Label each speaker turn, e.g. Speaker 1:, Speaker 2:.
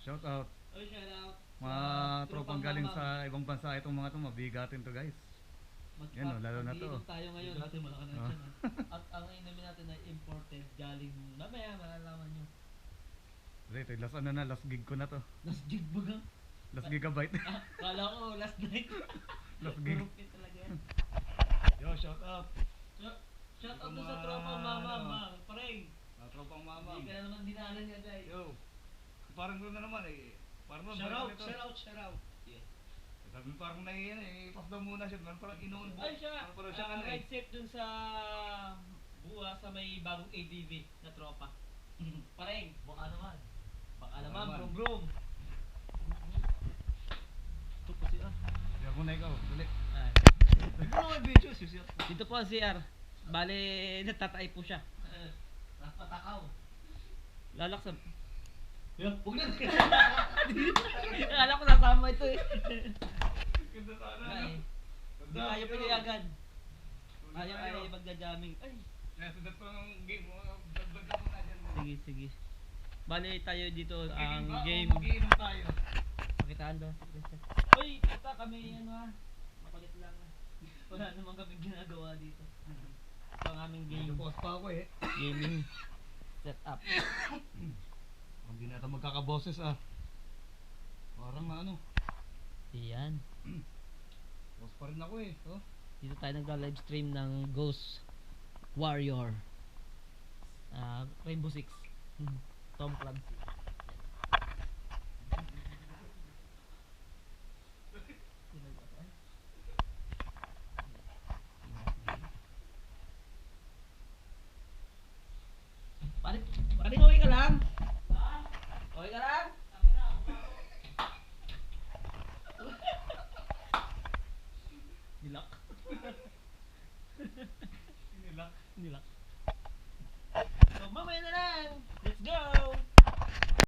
Speaker 1: Shout out.
Speaker 2: Oh, shout out
Speaker 1: Mga
Speaker 2: sa
Speaker 1: tropang galing sa ibang bansa itong mga to, mabigatin to guys. Yan o, lalo na to.
Speaker 2: Mag-iinom tayo ngayon.
Speaker 3: Natin malaki na
Speaker 1: Ah.
Speaker 3: dyan.
Speaker 2: At ang inumin natin ay imported galing mamaya malalaman nyo.
Speaker 1: Ito, last ano na, last gig ko na to.
Speaker 2: Last gig baga.
Speaker 1: Last gigabyte.
Speaker 2: Ah, kala ko last night.
Speaker 1: Last gig.
Speaker 2: Purupin talaga yan.
Speaker 3: Yo, shout out.
Speaker 2: Shout out doon sa tropang mama, pareng.
Speaker 3: Tropang mama.
Speaker 2: Hindi ka na naman dinalan niya guys.
Speaker 3: Yo. Parang doon na naman eh. Parang doon.
Speaker 2: Shout out. Yeah.
Speaker 3: Sabi parang nahiyan eh. Ipas daw muna siya. Parang inoon po.
Speaker 2: Ay siya,
Speaker 3: Parang siya ano eh.
Speaker 2: ride safe dun sa buwa sa may bagong ADV na tropa. Pareng, baka naman. Baka naman, brum brum. Ito po siya.
Speaker 1: Yan muna ikaw, dali.
Speaker 3: Ano may video siya?
Speaker 2: Dito po ang CR. Bale, natatay po siya. Napatakaw. Lalaksan. Huwag na. Akala ko nasama ito eh.
Speaker 3: Ganda sana.
Speaker 2: Ay, hindi tayo pinayagan. Ayaw magja-jamming. Ay,
Speaker 3: Nasunod ko ng game mo. Dagdag mo na dyan.
Speaker 2: sige. Bale tayo dito ang game.
Speaker 3: Mag-iinom tayo.
Speaker 2: Pakitaan daw. Uy, kita kami ano ah. Makulit lang ah. Wala naman kami ginagawa dito. Ito ang aming game.
Speaker 1: Post pa ako eh.
Speaker 2: Gaming setup.
Speaker 1: Hindi na ito magkakaboses ah. Parang ano.
Speaker 2: Iyan.
Speaker 1: Post pa rin ako eh. Oh.
Speaker 2: Dito tayo nagla-live stream ng Ghost Warrior. Rainbow Six. Tom Clancy. Pare, okay ka lang? Okay ka lang? Nilak.
Speaker 3: Nilak.
Speaker 2: Nilak.